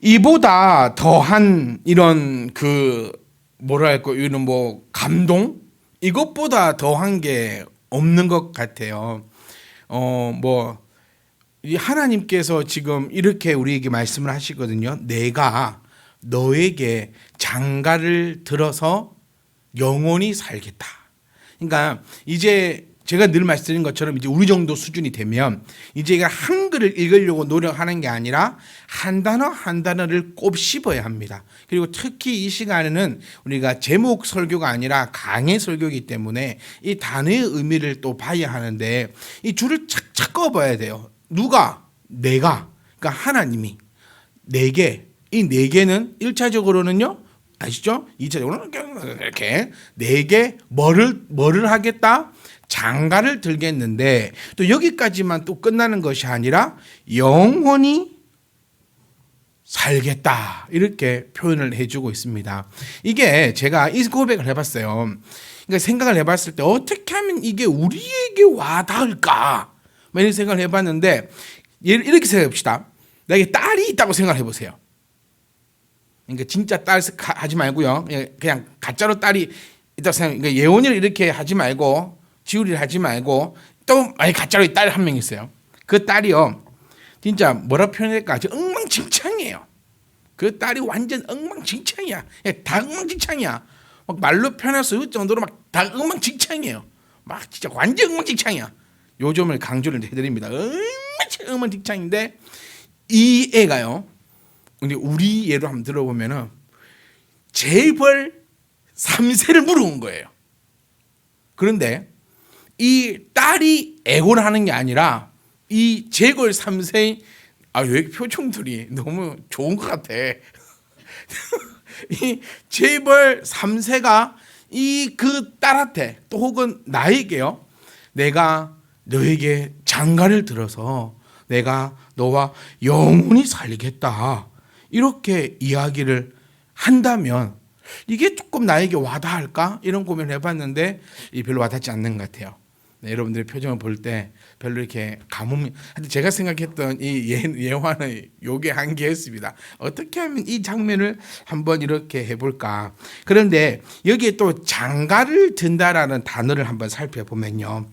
이보다 더한 이런 뭐랄까 이런 감동 이것보다 더한 게 없는 것 같아요. 이 하나님께서 지금 이렇게 우리에게 말씀을 하시거든요. 내가 너에게 장가를 들어서 영원히 살겠다. 그러니까 이제 제가 늘 말씀드린 것처럼 이제 우리 정도 수준이 되면 이제 한글을 읽으려고 노력하는 게 아니라 한 단어 한 단어를 곱씹어야 합니다. 그리고 특히 이 시간에는 우리가 제목 설교가 아니라 강해 설교이기 때문에 이 단어의 의미를 또 봐야 하는데 이 줄을 착착 그어봐야 돼요. 누가? 내가. 그러니까 하나님이 내게. 이 내게는 1차적으로는요. 아시죠? 2차적으로는 이렇게 내게 뭐를 하겠다? 장가를 들겠는데 또 여기까지만 또 끝나는 것이 아니라 영원히 살겠다 이렇게 표현을 해주고 있습니다. 이게 제가 이 고백을 해봤어요. 그러니까 생각을 해봤을 때 어떻게 하면 이게 우리에게 와닿을까 이런 생각을 해봤는데 이렇게 생각해봅시다. 나에게 딸이 있다고 생각을 해보세요. 그러니까 진짜 딸 하지 말고요. 그냥 가짜로 딸이 있다고 생각. 그러니까 예원이를 이렇게 하지 말고 지우리를 하지 말고 또 가짜로 딸 한 명 있어요. 그 딸이요. 진짜 뭐라 표현할까? 아주 엉망진창이에요. 그 딸이 완전 엉망진창이야. 다 엉망진창이야. 막 말로 표현할 수 없을 정도로 막 다 엉망진창이에요. 막 진짜 완전 엉망진창이야. 요점을 강조를 해드립니다. 엉망진창인데 이 애가요. 근데 우리 예로 한번 들어보면은 재벌 3세를 물어온 거예요. 그런데 이 딸이 애고를 하는 게 아니라 이 재벌 3세 왜 표정들이 너무 좋은 것 같아. 이 재벌 3세가 이 그 딸한테 또 혹은 나에게요. 내가 너에게 장가를 들어서 내가 너와 영원히 살겠다. 이렇게 이야기를 한다면 이게 조금 나에게 와닿을까? 이런 고민을 해봤는데 별로 와닿지 않는 것 같아요. 네, 여러분들의 표정을 볼 때 별로 이렇게 감흥이 제가 생각했던 이 예화는 요게 한계였습니다. 어떻게 하면 이 장면을 한번 이렇게 해볼까? 그런데 여기에 또 장가를 든다라는 단어를 한번 살펴보면요.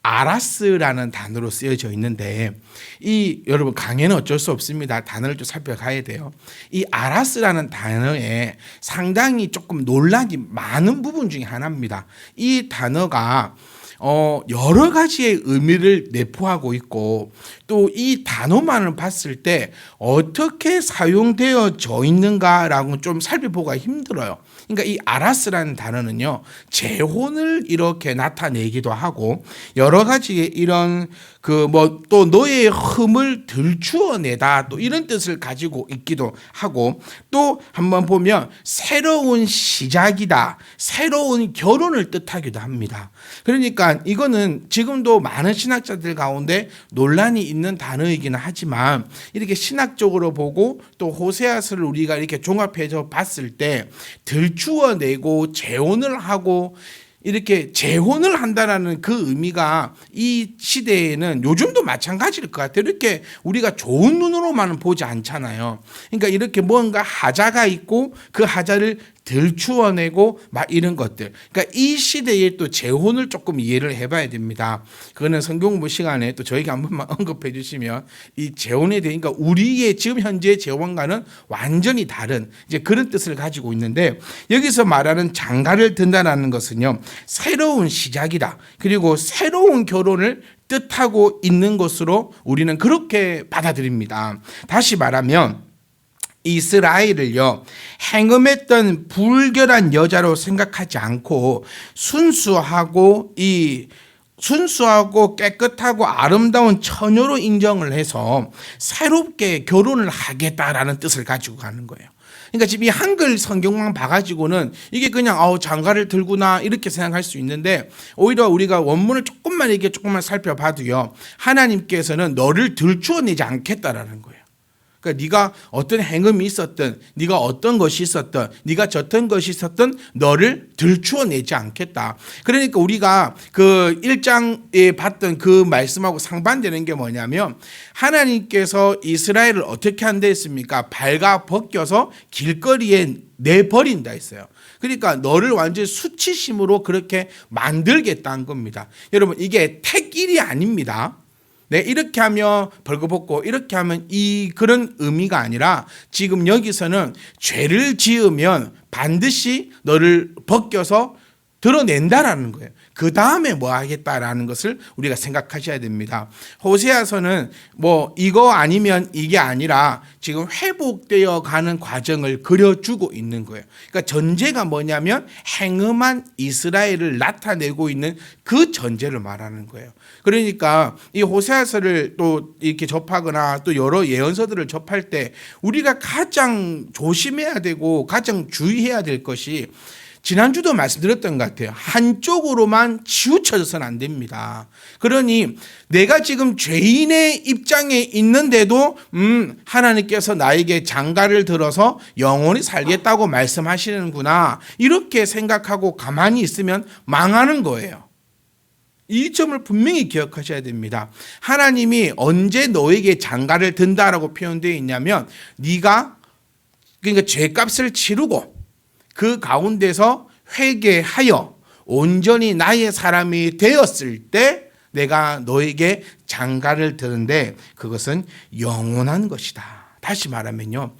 아라스라는 단어로 쓰여져 있는데 이 여러분 강해는 어쩔 수 없습니다. 단어를 좀 살펴가야 돼요. 이 아라스라는 단어에 상당히 조금 논란이 많은 부분 중에 하나입니다. 이 단어가 여러 가지의 의미를 내포하고 있고 또 이 단어만을 봤을 때 어떻게 사용되어져 있는가라고 좀 살펴보기가 힘들어요. 그러니까 이 아라스라는 단어는요, 재혼을 이렇게 나타내기도 하고 여러 가지의 이런 또 너의 흠을 들추어내다 또 이런 뜻을 가지고 있기도 하고 또 한번 보면 새로운 시작이다, 새로운 결혼을 뜻하기도 합니다. 그러니까 이거는 지금도 많은 신학자들 가운데 논란이 있는 단어이기는 하지만 이렇게 신학적으로 보고 또 호세아서를 우리가 이렇게 종합해서 봤을 때 들추어내고 재혼을 하고 이렇게 재혼을 한다라는 그 의미가 이 시대에는 요즘도 마찬가지일 것 같아요. 이렇게 우리가 좋은 눈으로만은 보지 않잖아요. 그러니까 이렇게 뭔가 하자가 있고 그 하자를 들추어내고 막 이런 것들. 그러니까 이 시대에 또 재혼을 조금 이해를 해봐야 됩니다. 그거는 성경 공부 시간에 또 저에게 한 번만 언급해 주시면 이 재혼에 대니까 우리의 지금 현재 재혼과는 완전히 다른 이제 그런 뜻을 가지고 있는데 여기서 말하는 장가를 든다라는 것은요. 새로운 시작이다. 그리고 새로운 결혼을 뜻하고 있는 것으로 우리는 그렇게 받아들입니다. 다시 말하면 이스라엘을요, 행음했던 불결한 여자로 생각하지 않고 순수하고 깨끗하고 아름다운 처녀로 인정을 해서 새롭게 결혼을 하겠다라는 뜻을 가지고 가는 거예요. 그러니까 지금 이 한글 성경만 봐가지고는 이게 그냥 장가를 들구나 이렇게 생각할 수 있는데 오히려 우리가 원문을 조금만 살펴봐도요, 하나님께서는 너를 들추어내지 않겠다라는 거예요. 그러니까 네가 어떤 행음이 있었든, 네가 어떤 것이 있었든, 네가 졌던 것이 있었든 너를 들추어내지 않겠다. 그러니까 우리가 그 1장에 봤던 그 말씀하고 상반되는 게 뭐냐면, 하나님께서 이스라엘을 어떻게 한다 했습니까? 발가 벗겨서 길거리에 내버린다 했어요. 그러니까 너를 완전히 수치심으로 그렇게 만들겠다는 겁니다. 여러분, 이게 택일이 아닙니다. 네, 이렇게 하면 벌거벗고 이렇게 하면 그런 의미가 아니라, 지금 여기서는 죄를 지으면 반드시 너를 벗겨서 드러낸다라는 거예요. 그 다음에 뭐 하겠다라는 것을 우리가 생각하셔야 됩니다. 호세아서는 뭐 이거 아니면 이게 아니라 지금 회복되어 가는 과정을 그려주고 있는 거예요. 그러니까 전제가 뭐냐면 행음한 이스라엘을 나타내고 있는 그 전제를 말하는 거예요. 그러니까 이 호세아서를 또 이렇게 접하거나 또 여러 예언서들을 접할 때 우리가 가장 조심해야 되고 가장 주의해야 될 것이, 지난주도 말씀드렸던 것 같아요. 한쪽으로만 치우쳐져서는 안 됩니다. 그러니 내가 지금 죄인의 입장에 있는데도 하나님께서 나에게 장가를 들어서 영원히 살겠다고 말씀하시는구나, 이렇게 생각하고 가만히 있으면 망하는 거예요. 이 점을 분명히 기억하셔야 됩니다. 하나님이 언제 너에게 장가를 든다라고 표현되어 있냐면, 네가 그러니까 죄값을 치르고 그 가운데서 회개하여 온전히 나의 사람이 되었을 때 내가 너에게 장가를 드는데, 그것은 영원한 것이다. 다시 말하면요,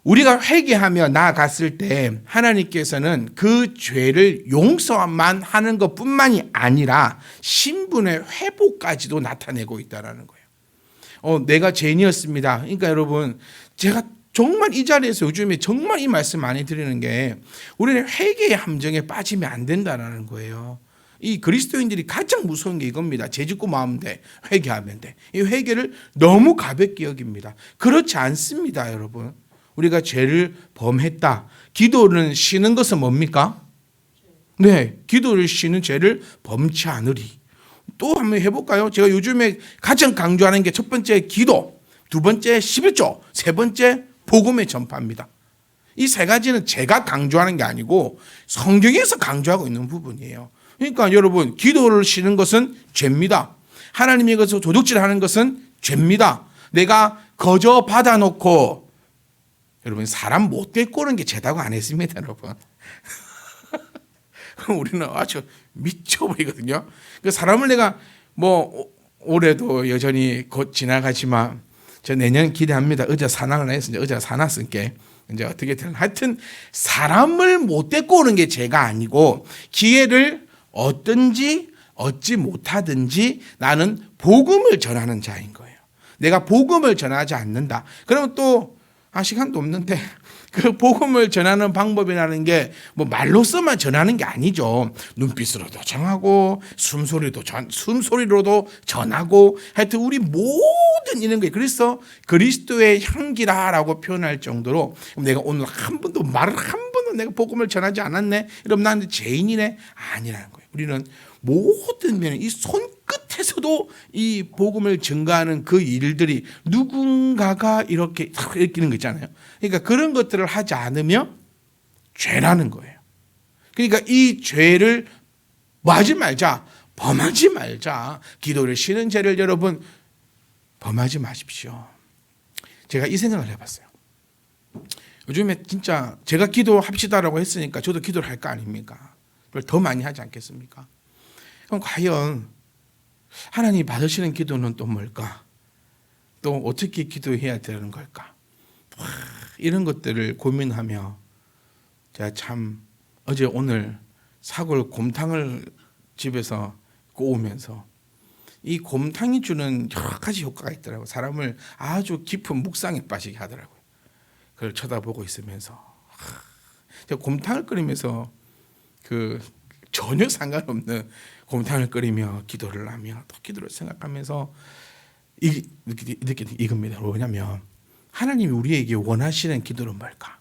우리가 회개하며 나아갔을 때 하나님께서는 그 죄를 용서만 하는 것뿐만이 아니라 신분의 회복까지도 나타내고 있다는 거예요. 내가 죄인이었습니다. 그러니까 여러분, 제가 정말 이 자리에서 요즘에 정말 이 말씀 많이 드리는 게, 우리는 회개의 함정에 빠지면 안 된다는 거예요. 이 그리스도인들이 가장 무서운 게 이겁니다. 죄 짓고 마음 돼, 회개하면 돼. 이 회개를 너무 가볍게 여깁니다. 그렇지 않습니다, 여러분. 우리가 죄를 범했다. 기도는 쉬는 것은 뭡니까? 네, 기도를 쉬는 죄를 범치 않으리. 또 한번 해볼까요? 제가 요즘에 가장 강조하는 게, 첫 번째 기도, 두 번째 11조, 세 번째 복음의 전파입니다. 이 세 가지는 제가 강조하는 게 아니고 성경에서 강조하고 있는 부분이에요. 그러니까 여러분, 기도를 쉬는 것은 죄입니다. 하나님의 것을 도둑질하는 것은 죄입니다. 내가 거저 받아놓고, 여러분, 사람 못될 거는 게 죄다고 안 했습니다, 여러분. 우리는 아주 미쳐버리거든요. 그 사람을 내가 뭐 올해도 여전히 곧 지나가지만 저 내년 기대합니다. 어제 산악을 했으니까 어제 사놨으니까 이제 어떻게든 하여튼 사람을 못 데리고 오는 게 죄가 아니고, 기회를 얻든지 얻지 못하든지 나는 복음을 전하는 자인 거예요. 내가 복음을 전하지 않는다. 그러면 또 시간도 없는데, 그 복음을 전하는 방법이라는 게 뭐 말로서만 전하는 게 아니죠. 눈빛으로도 전하고 숨소리로도 전하고, 하여튼 우리 모든 이런 게, 그래서 그리스도의 향기라라고 표현할 정도로, 내가 오늘 말을 한 번도 내가 복음을 전하지 않았네, 이러면 나는 죄인이네, 아니라는 거예요. 우리는 모든 면에 이 손끝에서도 이 복음을 증가하는 그 일들이 누군가가 이렇게 일으키는 거 있잖아요. 그러니까 그런 것들을 하지 않으면 죄라는 거예요. 그러니까 이 죄를 범하지 말자. 기도를 쉬는 죄를 여러분 범하지 마십시오. 제가 이 생각을 해봤어요. 요즘에 진짜 제가 기도합시다라고 했으니까 저도 기도를 할 거 아닙니까? 그걸 더 많이 하지 않겠습니까? 그럼 과연 하나님이 받으시는 기도는 또 뭘까? 또 어떻게 기도해야 되는 걸까? 이런 것들을 고민하며 제가 참 어제 오늘 사골 곰탕을 집에서 구우면서, 이 곰탕이 주는 여러 가지 효과가 있더라고요. 사람을 아주 깊은 묵상에 빠지게 하더라고요. 그걸 쳐다보고 있으면서 제가 곰탕을 끓이면서 그 전혀 상관없는 곰탕을 끓이며 기도를 하며 또 기도를 생각하면서 이겁니다. 뭐냐면, 하나님이 우리에게 원하시는 기도는 뭘까?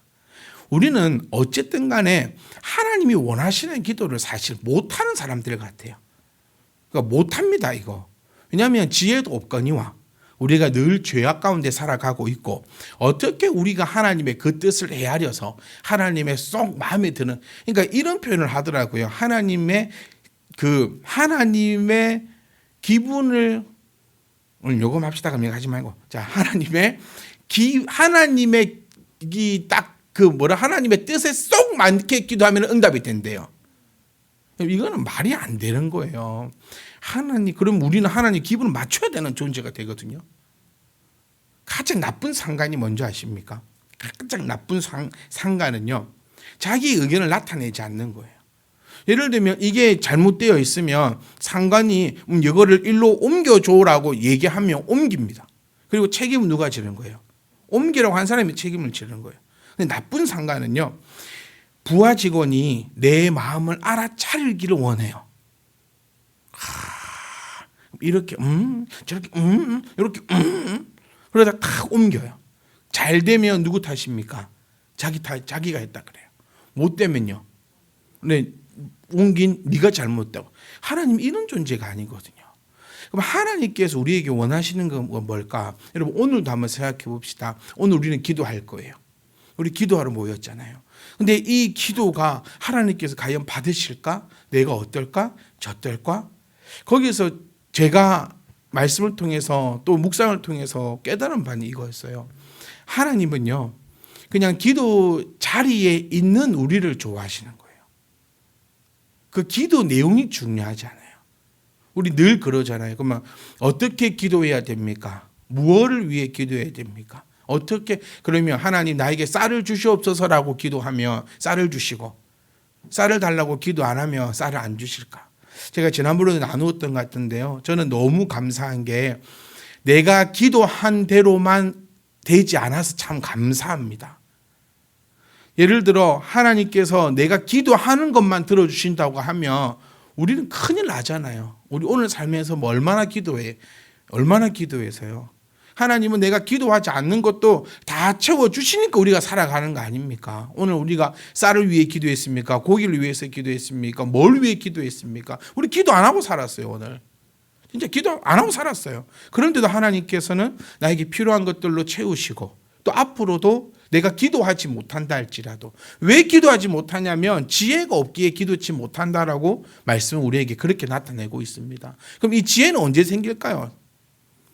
우리는 어쨌든 간에 하나님이 원하시는 기도를 사실 못하는 사람들 같아요. 그러니까 못합니다, 이거. 왜냐하면 지혜도 없거니와 우리가 늘 죄악 가운데 살아가고 있고 어떻게 우리가 하나님의 그 뜻을 헤아려서 하나님의 쏙 마음에 드는, 그러니까 이런 표현을 하더라고요. 하나님의 기분을, 오늘 요금합시다. 그럼 하지 말고, 자, 하나님의 하나님의 뜻에 쏙 맞게 기도하면 응답이 된대요. 이거는 말이 안 되는 거예요. 그럼 우리는 하나님 기분을 맞춰야 되는 존재가 되거든요. 가장 나쁜 상관이 뭔지 아십니까? 가장 나쁜 상관은요, 자기 의견을 나타내지 않는 거예요. 예를 들면 이게 잘못되어 있으면 상관이 이거를 일로 옮겨줘라고 얘기하면 옮깁니다. 그리고 책임은 누가 지는 거예요? 옮기라고 한 사람이 책임을 지는 거예요. 근데 나쁜 상관은요, 부하 직원이 내 마음을 알아차리기를 원해요. 이렇게 저렇게 이렇게 그러다 탁 옮겨요. 잘 되면 누구 탓입니까? 자기가 했다 그래요. 못 되면요, 근데 옮긴 네가 잘못했다고. 하나님 이런 존재가 아니거든요. 그럼 하나님께서 우리에게 원하시는 건 뭘까? 여러분, 오늘도 한번 생각해 봅시다. 오늘 우리는 기도할 거예요. 우리 기도하러 모였잖아요. 근데 이 기도가 하나님께서 과연 받으실까? 내가 어떨까? 저떨까? 거기서 제가 말씀을 통해서 또 묵상을 통해서 깨달은 바는 이거였어요. 하나님은요, 그냥 기도 자리에 있는 우리를 좋아하시는 거예요. 그 기도 내용이 중요하지 않아요. 우리 늘 그러잖아요. 그러면 어떻게 기도해야 됩니까? 무엇을 위해 기도해야 됩니까? 어떻게, 그러면 하나님 나에게 쌀을 주시옵소서라고 기도하면 쌀을 주시고, 쌀을 달라고 기도 안 하면 쌀을 안 주실까? 제가 지난번에 나누었던 것 같은데요, 저는 너무 감사한 게 내가 기도한 대로만 되지 않아서 참 감사합니다. 예를 들어 하나님께서 내가 기도하는 것만 들어주신다고 하면 우리는 큰일 나잖아요. 우리 오늘 삶에서 뭐 얼마나 기도해서요. 하나님은 내가 기도하지 않는 것도 다 채워주시니까 우리가 살아가는 거 아닙니까? 오늘 우리가 쌀을 위해 기도했습니까? 고기를 위해서 기도했습니까? 뭘 위해 기도했습니까? 우리 기도 안 하고 살았어요. 오늘 진짜 기도 안 하고 살았어요. 그런데도 하나님께서는 나에게 필요한 것들로 채우시고, 또 앞으로도 내가 기도하지 못한다 할지라도, 왜 기도하지 못하냐면 지혜가 없기에 기도치 못한다라고 말씀은 우리에게 그렇게 나타내고 있습니다. 그럼 이 지혜는 언제 생길까요?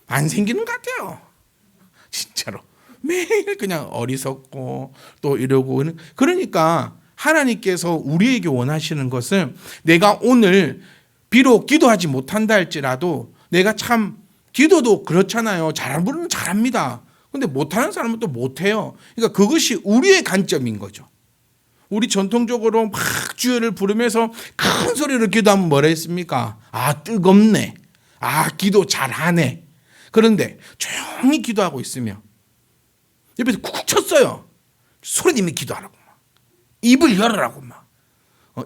안 생기는 것 같아요. 진짜로 매일 그냥 어리석고 또 이러고. 그러니까 하나님께서 우리에게 원하시는 것은, 내가 오늘 비록 기도하지 못한다 할지라도, 내가 참 기도도 그렇잖아요. 잘하는 분은 잘합니다. 근데 못하는 사람은 또 못해요. 그러니까 그것이 우리의 관점인 거죠. 우리 전통적으로 막 주여를 부르면서 큰 소리로 기도하면 뭐라 했습니까? 아, 뜨겁네. 아, 기도 잘하네. 그런데 조용히 기도하고 있으면 옆에서 쿡쿡 쳤어요. 소리님이 기도하라고 막. 입을 열으라고 막.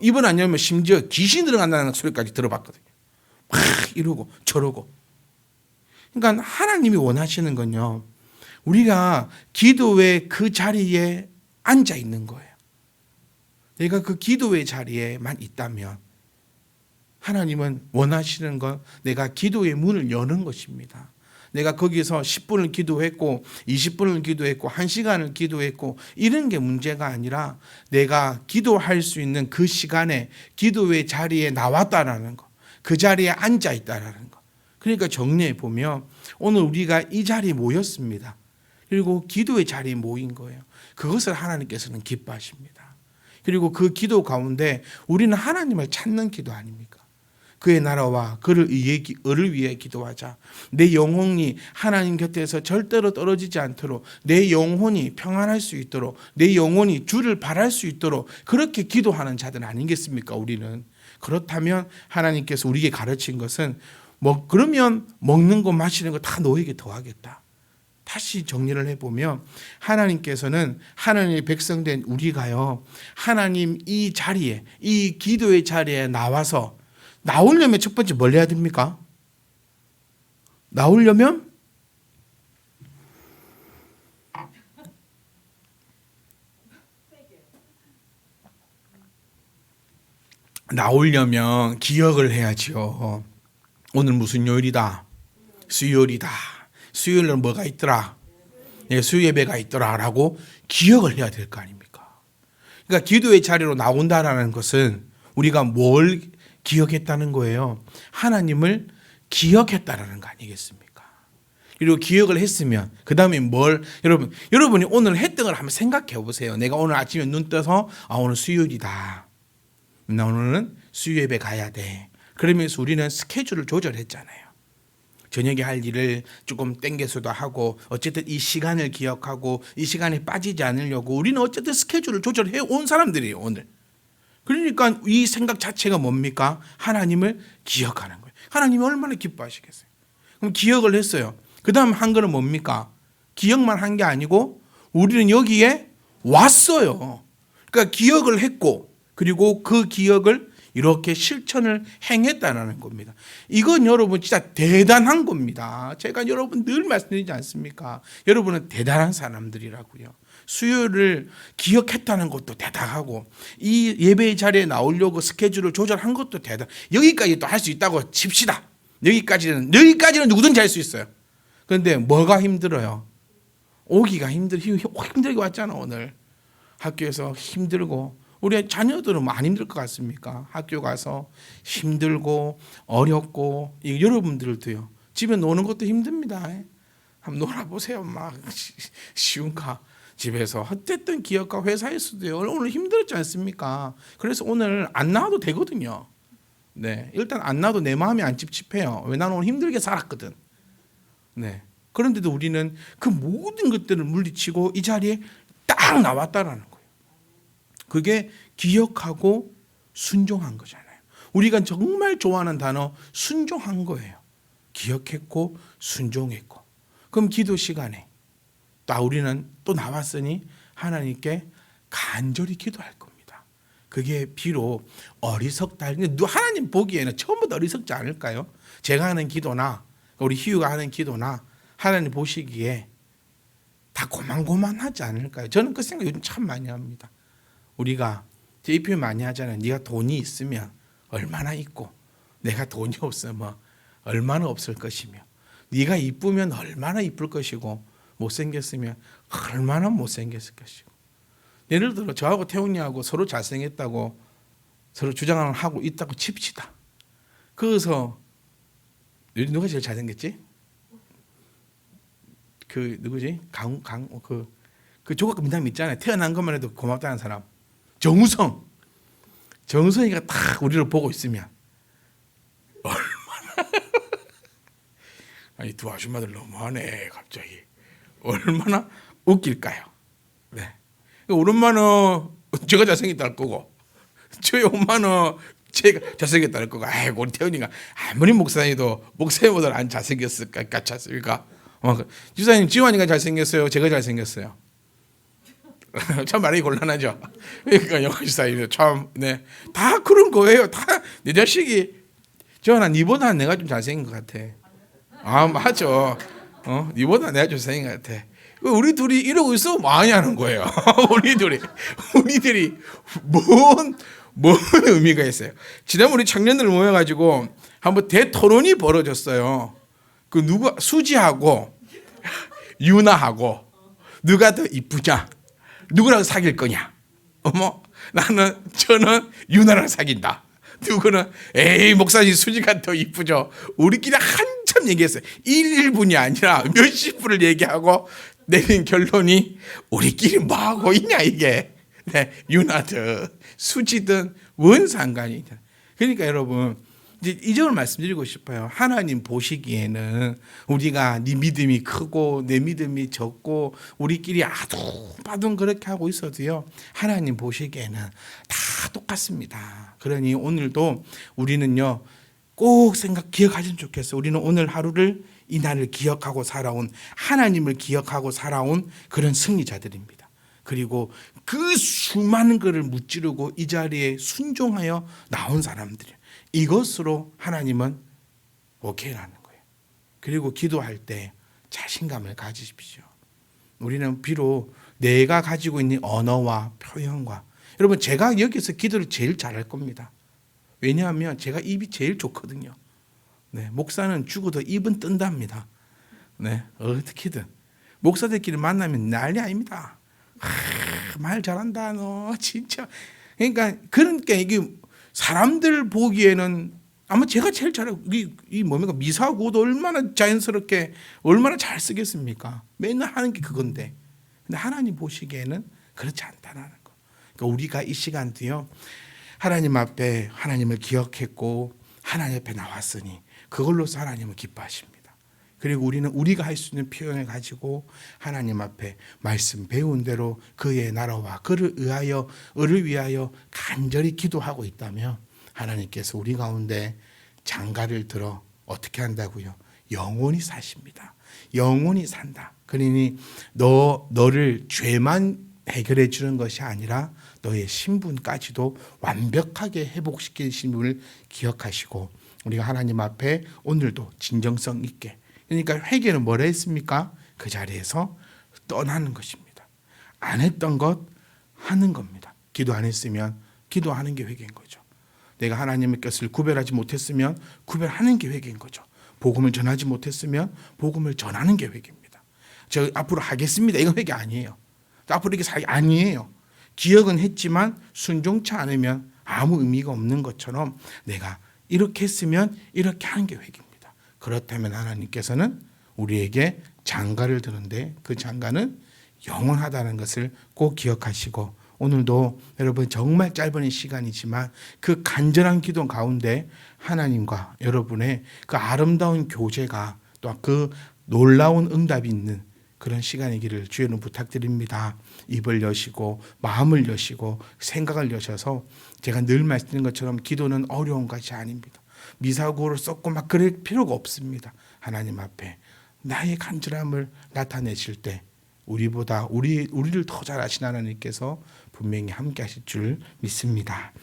입을 안 열면 심지어 귀신 들어간다는 소리까지 들어봤거든요. 막 이러고 저러고. 그러니까 하나님이 원하시는 건요, 우리가 기도의 그 자리에 앉아 있는 거예요. 내가 그 기도의 자리에만 있다면 하나님은 원하시는 건 내가 기도의 문을 여는 것입니다. 내가 거기서 10분을 기도했고 20분을 기도했고 1시간을 기도했고 이런 게 문제가 아니라, 내가 기도할 수 있는 그 시간에 기도의 자리에 나왔다라는 거, 그 자리에 앉아 있다라는 거. 그러니까 정리해 보면 오늘 우리가 이 자리에 모였습니다. 그리고 기도의 자리에 모인 거예요. 그것을 하나님께서는 기뻐하십니다. 그리고 그 기도 가운데 우리는 하나님을 찾는 기도 아닙니까? 그의 나라와 그를 위해 기도하자. 내 영혼이 하나님 곁에서 절대로 떨어지지 않도록, 내 영혼이 평안할 수 있도록, 내 영혼이 주를 바랄 수 있도록 그렇게 기도하는 자들 아니겠습니까? 우리는. 그렇다면 하나님께서 우리에게 가르친 것은, 그러면 먹는 거 마시는 거 다 너에게 더하겠다. 다시 정리를 해보면 하나님께서는 하나님의 백성된 우리가요, 하나님 이 자리에, 이 기도의 자리에 나오려면 첫 번째 뭘 해야 됩니까? 나오려면 기억을 해야죠. 오늘 무슨 요일이다? 수요일이다. 수요일은 뭐가 있더라? 예, 수요예배가 있더라라고 기억을 해야 될 거 아닙니까? 그러니까 기도의 자리로 나온다라는 것은 우리가 뭘 기억했다는 거예요? 하나님을 기억했다라는 거 아니겠습니까? 그리고 기억을 했으면 그 다음에 여러분이 오늘 했던 걸 한번 생각해 보세요. 내가 오늘 아침에 눈 떠서 오늘 수요일이다. 나 오늘은 수요예배 가야 돼. 그러면서 우리는 스케줄을 조절했잖아요. 저녁에 할 일을 조금 땡겨서도 하고 어쨌든 이 시간을 기억하고 이 시간에 빠지지 않으려고 우리는 어쨌든 스케줄을 조절해 온 사람들이에요. 오늘. 그러니까 이 생각 자체가 뭡니까? 하나님을 기억하는 거예요. 하나님이 얼마나 기뻐하시겠어요. 그럼 기억을 했어요. 그 다음 한 거는 뭡니까? 기억만 한 게 아니고 우리는 여기에 왔어요. 그러니까 기억을 했고 그리고 그 기억을 이렇게 실천을 행했다는 겁니다. 이건 여러분 진짜 대단한 겁니다. 제가 여러분 늘 말씀드리지 않습니까? 여러분은 대단한 사람들이라고요. 수요일을 기억했다는 것도 대단하고 이 예배의 자리에 나오려고 스케줄을 조절한 것도 대단. 여기까지 또 할 수 있다고 칩시다. 여기까지는 누구든지 할 수 있어요. 그런데 뭐가 힘들어요? 오기가 힘들게 왔잖아. 오늘 학교에서 힘들고 우리 자녀들은 안 힘들 것 같습니까? 학교 가서 힘들고 어렵고 여러분들도요. 집에 노는 것도 힘듭니다. 한번 놀아보세요. 막 쉬운가 집에서 어쨌든 기업가 회사에서도요. 오늘 힘들었지 않습니까? 그래서 오늘 안 나와도 되거든요. 네, 일단 안 나와도 내 마음이 안 찝찝해요. 왜 나는 오늘 힘들게 살았거든. 네. 그런데도 우리는 그 모든 것들을 물리치고 이 자리에 딱 나왔다라는 거예요. 그게 기억하고 순종한 거잖아요. 우리가 정말 좋아하는 단어 순종한 거예요. 기억했고 순종했고. 그럼 기도 시간에 우리는 또 나왔으니 하나님께 간절히 기도할 겁니다. 그게 비록 어리석다. 하나님 보기에는 처음부터 어리석지 않을까요? 제가 하는 기도나 우리 희유가 하는 기도나 하나님 보시기에 다 고만고만하지 않을까요? 저는 그 생각 요즘 참 많이 합니다. 우리가 이 표현 많이 하잖아요. 네가 돈이 있으면 얼마나 있고 내가 돈이 없으면 얼마나 없을 것이며 네가 이쁘면 얼마나 이쁠 것이고 못생겼으면 얼마나 못생겼을 것이고. 예를 들어 저하고 태훈이하고 서로 잘생겼다고 서로 주장을 하고 있다고 칩시다. 그래서 누가 제일 잘생겼지? 그 누구지? 그 조각 민담 있잖아요. 태어난 것만 해도 고맙다는 사람. 정우성이가 딱 우리를 보고 있으면 얼마나 아니 두 아줌마들 너무하네 갑자기 얼마나 웃길까요? 네. 우리 엄마는 제가 잘생겼다 할 거고 저희 엄마는 제가 잘생겼다 할 거고 아이고 우리 태훈이가 아무리 목사님도 목사님보다 안 잘생겼을까 같지 않습니까? 지사님 지환이가 잘생겼어요? 제가 잘생겼어요? 참 말이 곤란하죠. 그러니까 영화지사님 참 네. 다 그런 거예요. 다 내 자식이 지환아 니보다 내가 좀 잘생긴 것 같아. 맞죠. 니보다 내가 좀 잘생긴 것 같아. 우리 둘이 이러고 있어 많이 하는 거예요. 우리들이 뭔 의미가 있어요. 지난번 우리 청년들 모여가지고 한번 대토론이 벌어졌어요. 그 누가 수지하고 유나하고 누가 더 이쁘냐? 누구랑 사귈 거냐? 저는 유나랑 사귄다. 누구는 에이 목사님 수지가 더 이쁘죠. 우리끼리 한참 얘기했어요. 1분이 아니라 몇십 분을 얘기하고 내린 결론이 우리끼리 뭐 하고 있냐 이게. 네, 유나든 수지든 뭔 상관이 있냐. 그러니까 여러분 이제 이 점을 말씀드리고 싶어요. 하나님 보시기에는 우리가 네 믿음이 크고 내 믿음이 적고 우리끼리 아둥바둥 그렇게 하고 있어도요. 하나님 보시기에는 다 똑같습니다. 그러니 오늘도 우리는요. 꼭 기억하시면 좋겠어요. 우리는 오늘 하루를 이 날을 기억하고 살아온 하나님을 기억하고 살아온 그런 승리자들입니다. 그리고 그 수많은 것을 무찌르고 이 자리에 순종하여 나온 사람들이에요. 이것으로 하나님은 오케이라는 거예요. 그리고 기도할 때 자신감을 가지십시오. 우리는 비록 내가 가지고 있는 언어와 표현과 여러분 제가 여기서 기도를 제일 잘할 겁니다. 왜냐하면 제가 입이 제일 좋거든요. 네, 목사는 죽어도 입은 뜬답니다. 네, 어떻게든 목사들끼리 만나면 난리 아닙니다. 말 잘한다 너 진짜. 그러니까 이게 사람들 보기에는 아마 제가 제일 잘하고 이 뭡니까 미사고도 얼마나 자연스럽게 얼마나 잘 쓰겠습니까? 맨날 하는 게 그건데. 근데 하나님 보시기에는 그렇지 않다는 거. 그러니까 우리가 이 시간도요 하나님 앞에 하나님을 기억했고 하나님 앞에 나왔으니 그걸로서 하나님을 기뻐하십니다. 그리고 우리는 우리가 할 수 있는 표현을 가지고 하나님 앞에 말씀 배운 대로 그의 나라와 그를 위하여 간절히 기도하고 있다면 하나님께서 우리 가운데 장가를 들어 어떻게 한다고요? 영원히 사십니다. 영원히 산다. 그러니 너를 죄만 해결해 주는 것이 아니라 너의 신분까지도 완벽하게 회복시키심을 기억하시고 우리가 하나님 앞에 오늘도 진정성 있게, 그러니까 회개는 뭐라 했습니까? 그 자리에서 떠나는 것입니다. 안 했던 것 하는 겁니다. 기도 안 했으면 기도하는 게 회개인 거죠. 내가 하나님의 것을 구별하지 못했으면 구별하는 게 회개인 거죠. 복음을 전하지 못했으면 복음을 전하는 게 회개입니다. 저 앞으로 하겠습니다. 이건 회개 아니에요. 앞으로 이렇게 살기 아니에요. 기억은 했지만 순종치 않으면 아무 의미가 없는 것처럼 내가 이렇게 했으면 이렇게 하는 게 회개입니다. 그렇다면 하나님께서는 우리에게 장가를 드는데 그 장가는 영원하다는 것을 꼭 기억하시고 오늘도 여러분 정말 짧은 시간이지만 그 간절한 기도 가운데 하나님과 여러분의 그 아름다운 교제가 또 그 놀라운 응답이 있는 그런 시간이기를 주여는 부탁드립니다. 입을 여시고 마음을 여시고 생각을 여셔서 제가 늘 말씀드린 것처럼 기도는 어려운 것이 아닙니다. 미사고를 썼고 막 그럴 필요가 없습니다. 하나님 앞에 나의 간절함을 나타내실 때 우리보다 우리를 더 잘 아시는 하나님께서 분명히 함께 하실 줄 믿습니다.